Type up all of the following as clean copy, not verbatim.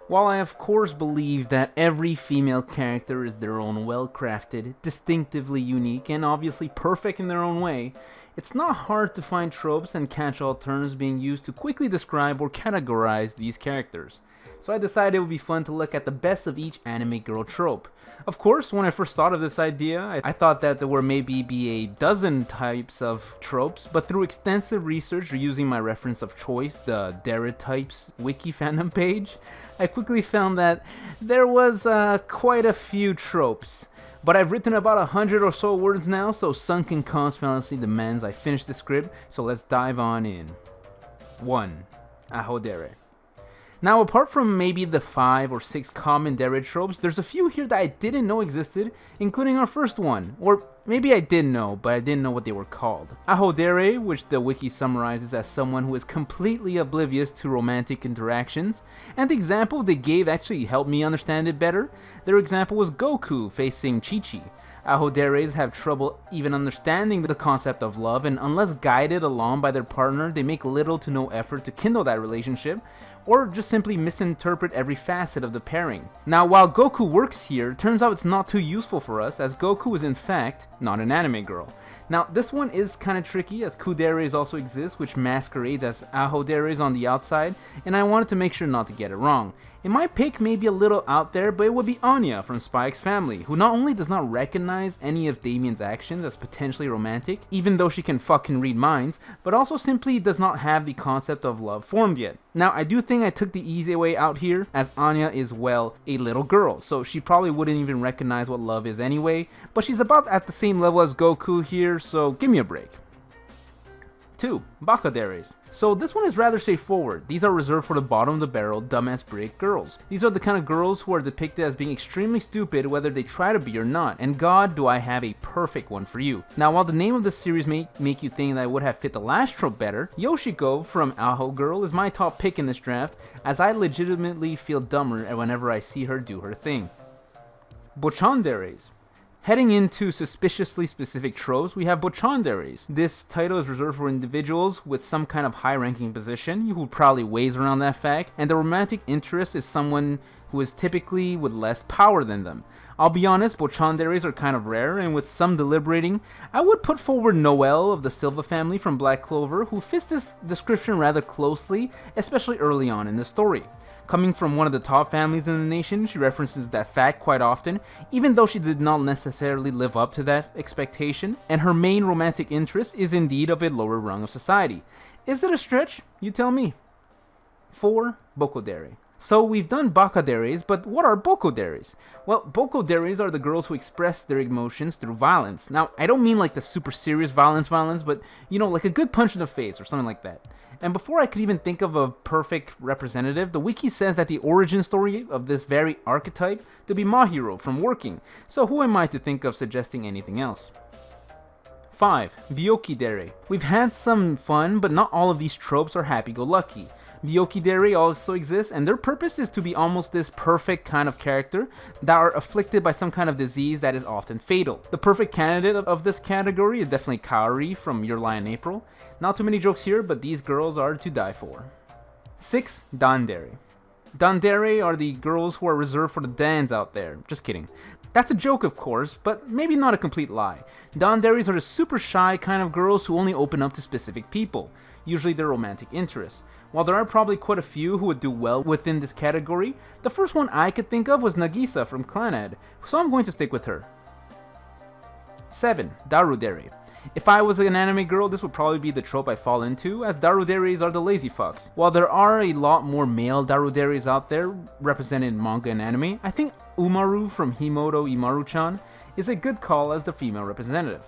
While I of course believe that every female character is their own well-crafted, distinctively unique, and obviously perfect in their own way, it's not hard to find tropes and catch-all terms being used to quickly describe or categorize these characters. So I decided it would be fun to look at the best of each anime girl trope. Of course, when I first thought of this idea, I thought that there were maybe a dozen types of tropes, but through extensive research using my reference of choice, the DANDERE types wiki fandom page, I quickly found that there was quite a few tropes. But I've written about 100 or so words now, so sunken cost fallacy demands I finish the script, so let's dive on in. 1. Ahodere. Now, apart from maybe the 5 or 6 common DANDERE tropes, there's a few here that I didn't know existed, including our first one. Or maybe I did know, but I didn't know what they were called. Ahodere, which the wiki summarizes as someone who is completely oblivious to romantic interactions, and the example they gave actually helped me understand it better. Their example was Goku facing Chi-Chi. Ahoderes have trouble even understanding the concept of love, and unless guided along by their partner, they make little to no effort to kindle that relationship, or just simply misinterpret every facet of the pairing. Now, while Goku works here, it turns out it's not too useful for us, as Goku is in fact not an anime girl. Now, this one is kinda tricky, as KUUDEREs also exist, which masquerades as Ahoderes on the outside, and I wanted to make sure not to get it wrong. And my pick may be a little out there, but it would be Anya from Spy X Family, who not only does not recognize any of Damien's actions as potentially romantic, even though she can fucking read minds, but also simply does not have the concept of love formed yet. Now, I do think I took the easy way out here, as Anya is, well, a little girl, so she probably wouldn't even recognize what love is anyway, but she's about at the same level as Goku here, so give me a break. 2. BOKODEREs. So this one is rather straightforward. These are reserved for the bottom of the barrel, dumbass break girls. These are the kind of girls who are depicted as being extremely stupid whether they try to be or not, and god do I have a perfect one for you. Now, while the name of this series may make you think that it would have fit the last trope better, Yoshiko from Aho Girl is my top pick in this draft, as I legitimately feel dumber whenever I see her do her thing. BOCHANDEREs. Heading into suspiciously specific tropes, we have BOCHANDEREs. This title is reserved for individuals with some kind of high-ranking position, who probably weighs around that fact, and the romantic interest is someone who is typically with less power than them. I'll be honest, BOCHANDEREs are kind of rare, and with some deliberating, I would put forward Noelle of the Silva family from Black Clover, who fits this description rather closely, especially early on in the story. Coming from one of the top families in the nation, she references that fact quite often, even though she did not necessarily live up to that expectation, and her main romantic interest is indeed of a lower rung of society. Is it a stretch? You tell me. 4. BOKODERE. So we've done BOKODEREs, but what are BOKODEREs? Well, BOKODEREs are the girls who express their emotions through violence. Now, I don't mean like the super serious violence, but you know, like a good punch in the face or something like that. And before I could even think of a perfect representative, the wiki says that the origin story of this very archetype to be Mahiro from Working, so who am I to think of suggesting anything else? 5. BOKODERE. We've had some fun, but not all of these tropes are happy-go-lucky. BOKODERE also exists, and their purpose is to be almost this perfect kind of character that are afflicted by some kind of disease that is often fatal. The perfect candidate of this category is definitely Kaori from Your Lie in April. Not too many jokes here, but these girls are to die for. 6. DANDERE. DANDERE are the girls who are reserved for the dans out there. Just kidding. That's a joke, of course, but maybe not a complete lie. DANDEREs are the super shy kind of girls who only open up to specific people, usually their romantic interests. While there are probably quite a few who would do well within this category, the first one I could think of was Nagisa from Clannad, so I'm going to stick with her. 7. DARUDERE. If I was an anime girl, this would probably be the trope I fall into, as DARUDEREs are the lazy fucks. While there are a lot more male DARUDEREs out there, represented in manga and anime, I think Umaru from Himoto Imaru-chan is a good call as the female representative.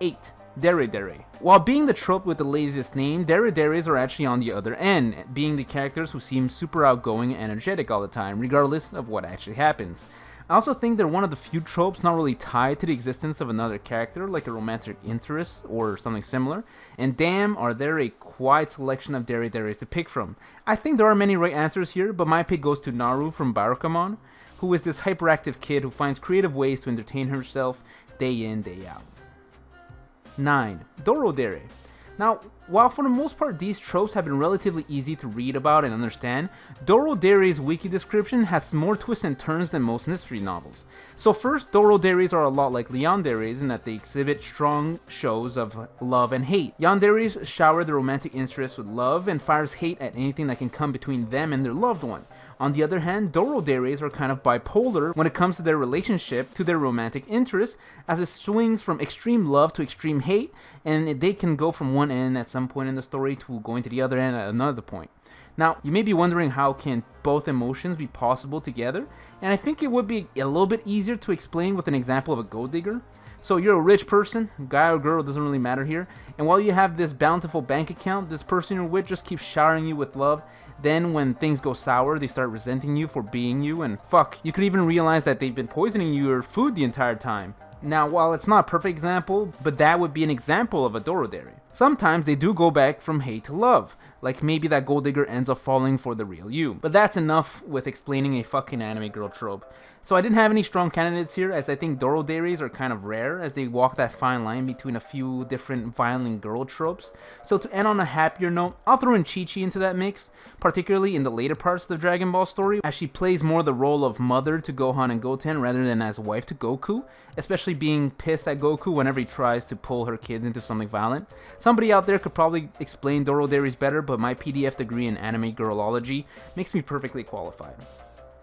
8. DERE. While being the trope with the laziest name, DEREs are actually on the other end, being the characters who seem super outgoing and energetic all the time, regardless of what actually happens. I also think they're one of the few tropes not really tied to the existence of another character, like a romantic interest or something similar, and damn are there a quite selection of DEREs to pick from. I think there are many right answers here, but my pick goes to Naru from Barukamon, who is this hyperactive kid who finds creative ways to entertain herself day in, day out. 9. DORODERE. Now, while for the most part these tropes have been relatively easy to read about and understand, Dorodere's wiki description has more twists and turns than most mystery novels. So first, Doroderes are a lot like Yanderes in that they exhibit strong shows of love and hate. Yanderes shower their romantic interest with love and fires hate at anything that can come between them and their loved one. On the other hand, Doroderes are kind of bipolar when it comes to their relationship to their romantic interest, as it swings from extreme love to extreme hate, and they can go from one end at some point in the story to going to the other end at another point. Now, you may be wondering how can both emotions be possible together, and I think it would be a little bit easier to explain with an example of a gold digger. So you're a rich person, guy or girl, doesn't really matter here, and while you have this bountiful bank account, this person you're with just keeps showering you with love. Then when things go sour, they start resenting you for being you, and fuck, you could even realize that they've been poisoning your food the entire time. Now, while it's not a perfect example, but that would be an example of a Dorodere. Sometimes they do go back from hate to love, like maybe that gold digger ends up falling for the real you. But that's enough with explaining a fucking anime girl trope. So I didn't have any strong candidates here, as I think Doroderes are kind of rare, as they walk that fine line between a few different violent girl tropes. So to end on a happier note, I'll throw in Chi-Chi into that mix, particularly in the later parts of the Dragon Ball story, as she plays more the role of mother to Gohan and Goten rather than as wife to Goku, especially being pissed at Goku whenever he tries to pull her kids into something violent. Somebody out there could probably explain Doroderes better, but my PDF degree in anime girlology makes me perfectly qualified.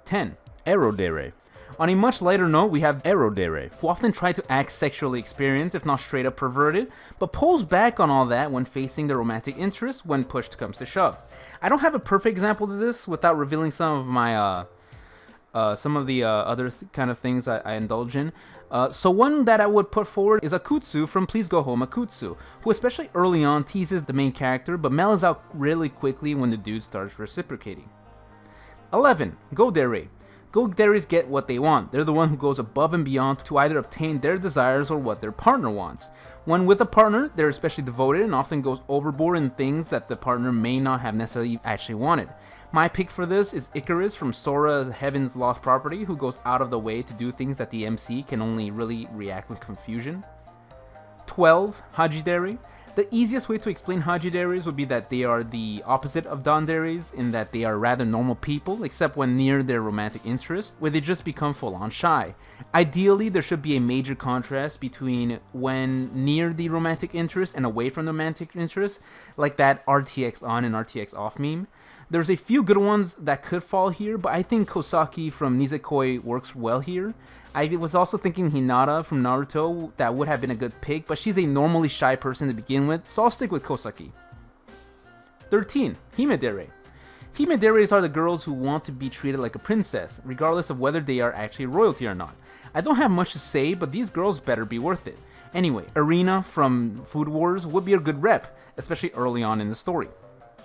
10. Erodere. On a much lighter note, we have Erodere, who often try to act sexually experienced, if not straight up perverted, but pulls back on all that when facing their romantic interest when push comes to shove. I don't have a perfect example of this without revealing some of my other kind of things I indulge in. So one that I would put forward is Akutsu from Please Go Home Akutsu, who especially early on teases the main character but mellows out really quickly when the dude starts reciprocating. 11. Godere. Goderes get what they want. They're the one who goes above and beyond to either obtain their desires or what their partner wants. When with a partner, they're especially devoted and often goes overboard in things that the partner may not have necessarily actually wanted. My pick for this is Ikarus from Sora's Heaven's Lost Property, who goes out of the way to do things that the MC can only really react with confusion. 12. Hajidere. The easiest way to explain Hajideres would be that they are the opposite of Danderes in that they are rather normal people, except when near their romantic interest, where they just become full-on shy. Ideally, there should be a major contrast between when near the romantic interest and away from the romantic interest, like that RTX on and RTX off meme. There's a few good ones that could fall here, but I think Kosaki from Nisekoi works well here. I was also thinking Hinata from Naruto, that would have been a good pick, but she's a normally shy person to begin with, so I'll stick with Kosaki. 13. Himedere. Himederes are the girls who want to be treated like a princess, regardless of whether they are actually royalty or not. I don't have much to say, but these girls better be worth it. Anyway, Arena from Food Wars would be a good rep, especially early on in the story.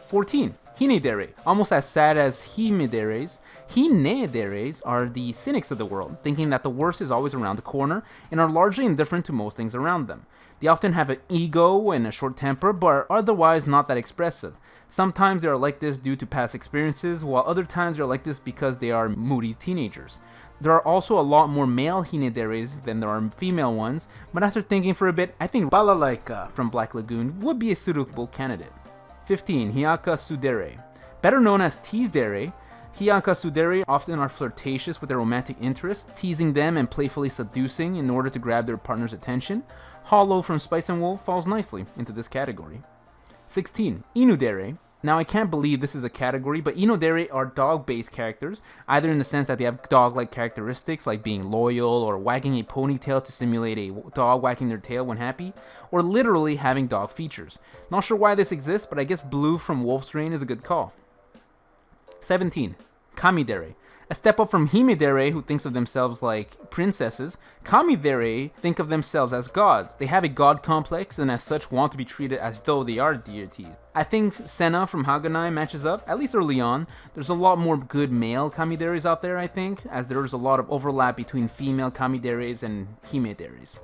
14. Hinedere. Almost as sad as Himederes, Hinederes are the cynics of the world, thinking that the worst is always around the corner, and are largely indifferent to most things around them. They often have an ego and a short temper, but are otherwise not that expressive. Sometimes they are like this due to past experiences, while other times they are like this because they are moody teenagers. There are also a lot more male Hinederes than there are female ones, but after thinking for a bit, I think Balalaika from Black Lagoon would be a suitable candidate. 15. HIYAKASUDERE. Better known as Teasdere, HIYAKASUDERE often are flirtatious with their romantic interests, teasing them and playfully seducing in order to grab their partner's attention. Hollow from Spice and Wolf falls nicely into this category. 16. Inudere. Now I can't believe this is a category, but Inudere are dog-based characters, either in the sense that they have dog-like characteristics like being loyal or wagging a ponytail to simulate a dog wagging their tail when happy, or literally having dog features. Not sure why this exists, but I guess Blue from Wolf's Rain is a good call. 17. Kamidere. A step up from Himedere, who thinks of themselves like princesses, Kamidere think of themselves as gods. They have a god complex and as such want to be treated as though they are deities. I think Sena from Haganai matches up, at least early on. There's a lot more good male Kamideres out there, I think, as there's a lot of overlap between female Kamideres and Himederes.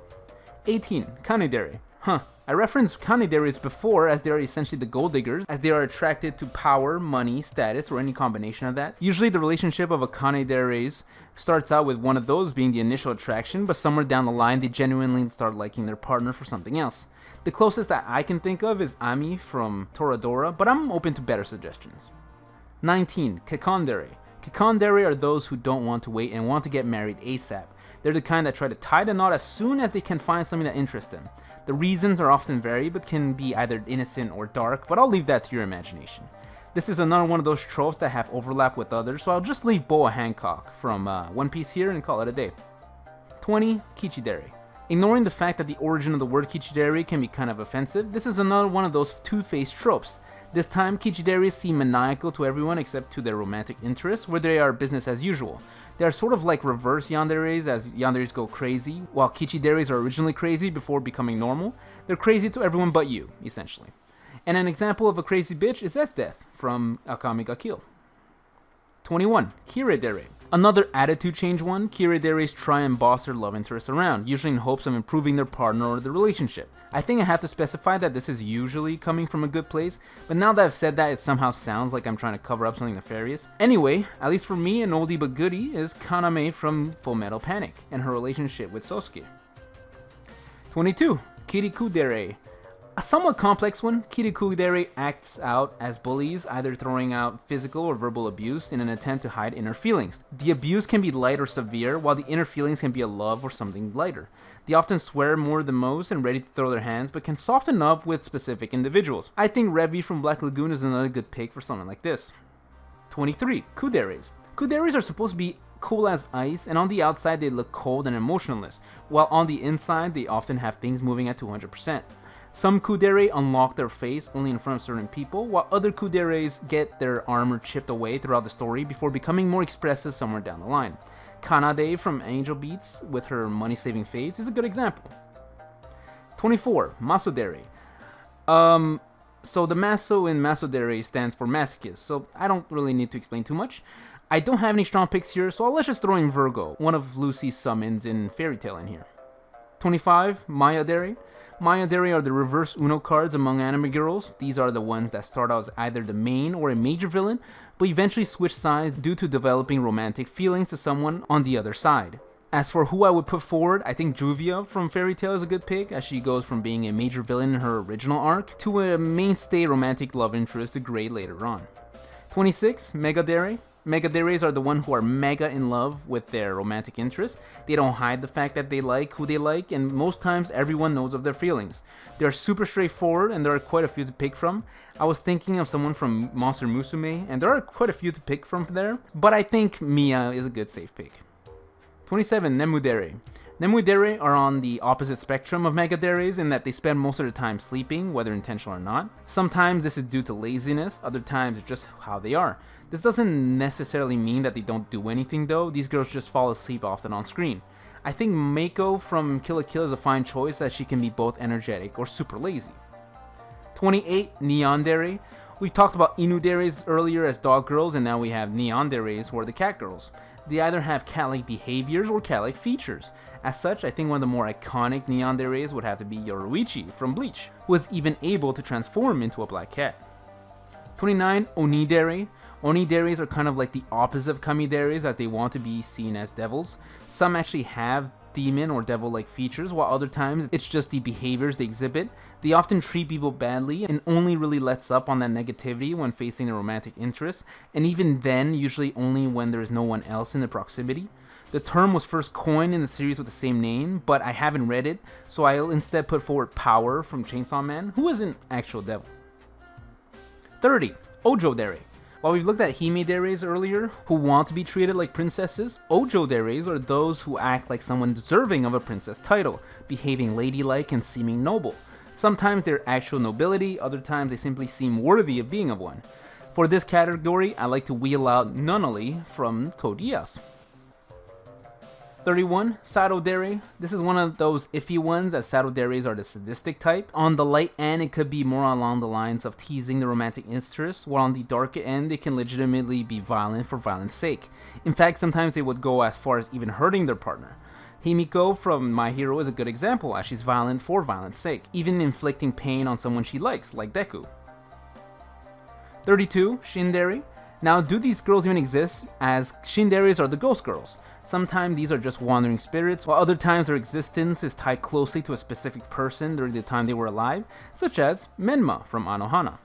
18. Kanade. I referenced Kanederes before as they are essentially the gold diggers, as they are attracted to power, money, status, or any combination of that. Usually the relationship of a Kanederes starts out with one of those being the initial attraction, but somewhere down the line they genuinely start liking their partner for something else. The closest that I can think of is Ami from Toradora, but I'm open to better suggestions. 19. Kekondere. Kekondere are those who don't want to wait and want to get married ASAP. They're the kind that try to tie the knot as soon as they can find something that interests them. The reasons are often varied, but can be either innocent or dark, but I'll leave that to your imagination. This is another one of those tropes that have overlap with others, so I'll just leave Boa Hancock from One Piece here and call it a day. 20. Kichidere. Ignoring the fact that the origin of the word Kichidere can be kind of offensive, this is another one of those two-faced tropes. This time, Kichideres seem maniacal to everyone except to their romantic interests, where they are business as usual. They are sort of like reverse yanderes, as yanderes go crazy, while Kichideres are originally crazy before becoming normal. They're crazy to everyone but you, essentially. And an example of a crazy bitch is S-Death from Akame ga Kill. 21. Kiredere. Another attitude change one, Kirederes try and boss their love interest around, usually in hopes of improving their partner or the relationship. I think I have to specify that this is usually coming from a good place, but now that I've said that, it somehow sounds like I'm trying to cover up something nefarious. Anyway, at least for me, an oldie but goodie is Kaname from Fullmetal Panic, and her relationship with Sosuke. 22. KUUDERE. A somewhat complex one, KUUDERE acts out as bullies, either throwing out physical or verbal abuse in an attempt to hide inner feelings. The abuse can be light or severe, while the inner feelings can be a love or something lighter. They often swear more than most and ready to throw their hands, but can soften up with specific individuals. I think Revy from Black Lagoon is another good pick for something like this. 23. Kuderes. Kuderes are supposed to be cool as ice, and on the outside they look cold and emotionless, while on the inside they often have things moving at 200%. Some Kudere unlock their face only in front of certain people, while other Kuderes get their armor chipped away throughout the story before becoming more expressive somewhere down the line. Kanade from Angel Beats, with her money-saving face, is a good example. 24. Masodere. So the Maso in Masodere stands for masochist, so I don't really need to explain too much. I don't have any strong picks here, so let's just throw in Virgo, one of Lucy's summons in Fairy Tail in here. 25. Mayadere. Mayadere are the reverse Uno cards among anime girls. These are the ones that start out as either the main or a major villain, but eventually switch sides due to developing romantic feelings to someone on the other side. As for who I would put forward, I think Juvia from Fairy Tail is a good pick, as she goes from being a major villain in her original arc to a mainstay romantic love interest to Grey later on. 26. Megadere. Megaderes are the one who are mega in love with their romantic interest. They don't hide the fact that they like who they like, and most times everyone knows of their feelings. They're super straightforward, and there are quite a few to pick from. I was thinking of someone from Monster Musume, and there are quite a few to pick from there, but I think Miia is a good safe pick. 27. Nemudere. Nemudere are on the opposite spectrum of Megaderes in that they spend most of their time sleeping, whether intentional or not. Sometimes this is due to laziness, other times it's just how they are. This doesn't necessarily mean that they don't do anything though, these girls just fall asleep often on screen. I think Meiko from Kill la Kill is a fine choice, as she can be both energetic or super lazy. 28. Neandere. We've talked about Inuderes earlier as dog girls, and now we have Neanderes who are the cat girls. They either have cat-like behaviors or cat-like features. As such, I think one of the more iconic Neanderes would have to be Yoruichi from Bleach, who was even able to transform into a black cat. 29. Onidere. Onideres are kind of like the opposite of Kamideres, as they want to be seen as devils. Some actually have demon or devil-like features, while other times it's just the behaviors they exhibit. They often treat people badly and only really lets up on that negativity when facing their romantic interests, and even then usually only when there is no one else in the proximity. The term was first coined in the series with the same name, but I haven't read it, so I'll instead put forward Power from Chainsaw Man, who is an actual devil. 30. Ojodere. While we've looked at Hime-deres earlier, who want to be treated like princesses, Ojo-deres are those who act like someone deserving of a princess title, behaving ladylike and seeming noble. Sometimes they're actual nobility, other times they simply seem worthy of being of one. For this category, I like to wheel out Nunnally from Code Geass. 31. Sadodere. This is one of those iffy ones, as Sadoderes are the sadistic type. On the light end, it could be more along the lines of teasing the romantic interest, while on the darker end, they can legitimately be violent for violence sake. In fact, sometimes they would go as far as even hurting their partner. Himiko from My Hero is a good example, as she's violent for violence sake, even inflicting pain on someone she likes, like Deku. 32. Tsundere. Now, do these girls even exist, as Tsunderes are the ghost girls? Sometimes these are just wandering spirits, while other times their existence is tied closely to a specific person during the time they were alive, such as Menma from Anohana.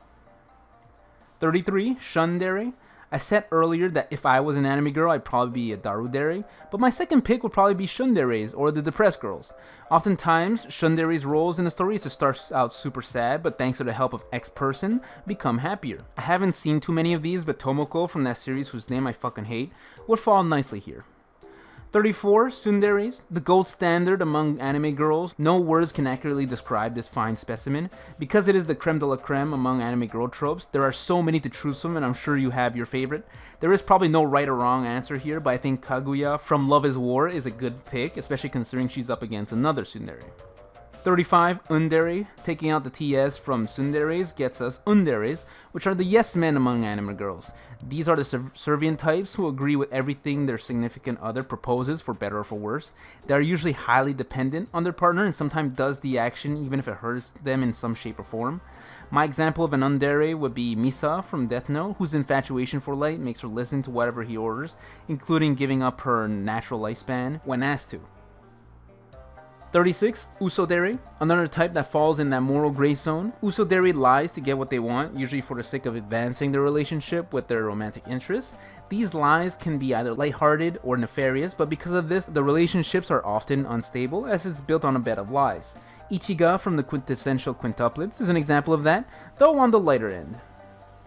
33. Shundere. I said earlier that if I was an anime girl, I'd probably be a darudere, but my second pick would probably be Tsunderes, or the depressed girls. Oftentimes, Tsunderes' roles in the story is to start out super sad, but thanks to the help of X person, become happier. I haven't seen too many of these, but Tomoko from that series whose name I fucking hate would fall nicely here. 34. Tsunderes, the gold standard among anime girls. No words can accurately describe this fine specimen. Because it is the creme de la creme among anime girl tropes, there are so many to choose from, and I'm sure you have your favorite. There is probably no right or wrong answer here, but I think Kaguya from Love is War is a good pick, especially considering she's up against another tsundere. 35. Undere. Taking out the TS from tsunderes gets us underes, which are the yes men among anime girls. These are the subservient types who agree with everything their significant other proposes, for better or for worse. They are usually highly dependent on their partner and sometimes does the action even if it hurts them in some shape or form. My example of an undere would be Misa from Death Note, whose infatuation for light makes her listen to whatever he orders, including giving up her natural lifespan when asked to. 36. Usodere, another type that falls in that moral gray zone. Usodere lies to get what they want, usually for the sake of advancing their relationship with their romantic interests. These lies can be either lighthearted or nefarious, but because of this, the relationships are often unstable, as it's built on a bed of lies. Ichika from the quintessential quintuplets is an example of that, though on the lighter end.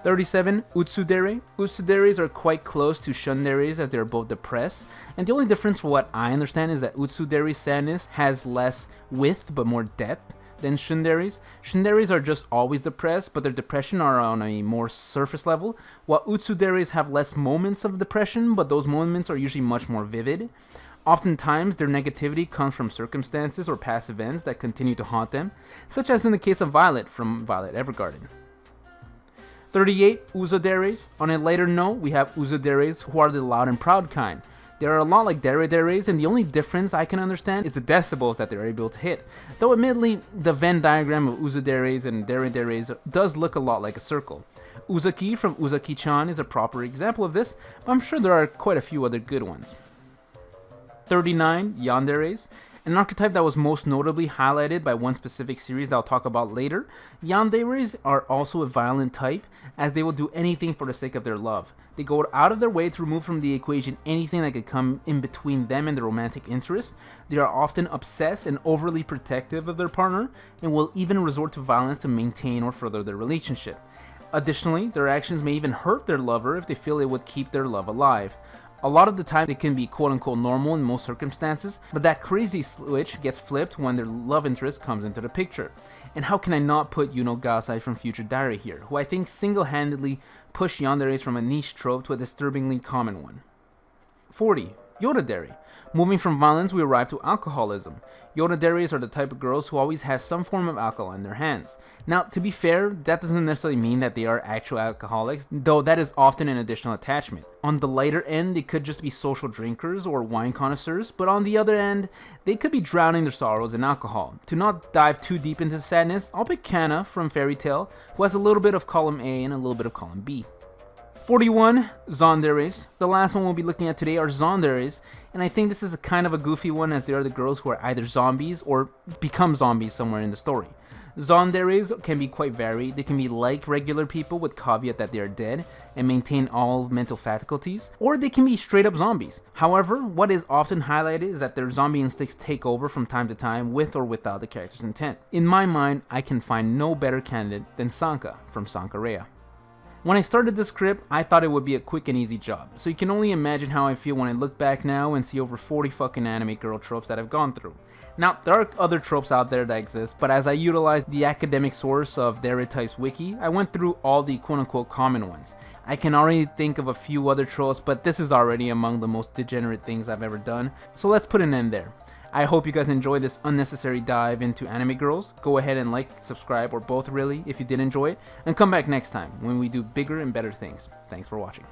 37. Utsudere. Utsuderes are quite close to shunderes as they are both depressed, and the only difference from what I understand is that Utsudere's sadness has less width but more depth than shunderes. Shunderes are just always depressed, but their depression are on a more surface level, while Utsuderes have less moments of depression, but those moments are usually much more vivid. Oftentimes, their negativity comes from circumstances or past events that continue to haunt them, such as in the case of Violet from Violet Evergarden. 38. Uzoderes. On a lighter note, we have Uzoderes, who are the loud and proud kind. They are a lot like Derederes, and the only difference I can understand is the decibels that they are able to hit. Though admittedly, the Venn diagram of Uzoderes and Derederes does look a lot like a circle. Uzaki from Uzaki-chan is a proper example of this, but I'm sure there are quite a few other good ones. 39. Yanderes. An archetype that was most notably highlighted by one specific series that I'll talk about later. Yanderes are also a violent type, as they will do anything for the sake of their love. They go out of their way to remove from the equation anything that could come in between them and their romantic interests. They are often obsessed and overly protective of their partner, and will even resort to violence to maintain or further their relationship. Additionally, their actions may even hurt their lover if they feel it would keep their love alive. A lot of the time, they can be quote-unquote normal in most circumstances, but that crazy switch gets flipped when their love interest comes into the picture. And how can I not put Yuno Gasai from Future Diary here, who I think single-handedly pushed yanderes from a niche trope to a disturbingly common one. 40. Yoradere. Moving from violence, we arrive to alcoholism. Yoraderes are the type of girls who always have some form of alcohol in their hands. Now, to be fair, that doesn't necessarily mean that they are actual alcoholics, though that is often an additional attachment. On the lighter end, they could just be social drinkers or wine connoisseurs, but on the other end, they could be drowning their sorrows in alcohol. To not dive too deep into sadness, I'll pick Kana from Fairy Tail, who has a little bit of column A and a little bit of column B. 41. Zonderes. The last one we'll be looking at today are Zonderes, and I think this is a kind of a goofy one, as they are the girls who are either zombies or become zombies somewhere in the story. Zonderes can be quite varied. They can be like regular people with caveat that they are dead and maintain all mental faculties, or they can be straight up zombies. However, what is often highlighted is that their zombie instincts take over from time to time with or without the character's intent. In my mind, I can find no better candidate than Sanka from Sankarea. When I started this script, I thought it would be a quick and easy job, so you can only imagine how I feel when I look back now and see over 40 fucking anime girl tropes that I've gone through. Now, there are other tropes out there that exist, but as I utilized the academic source of Deretype's wiki, I went through all the quote-unquote common ones. I can already think of a few other tropes, but this is already among the most degenerate things I've ever done, so let's put an end there. I hope you guys enjoyed this unnecessary dive into anime girls. Go ahead and like, subscribe, or both really if you did enjoy it, and come back next time when we do bigger and better things. Thanks for watching.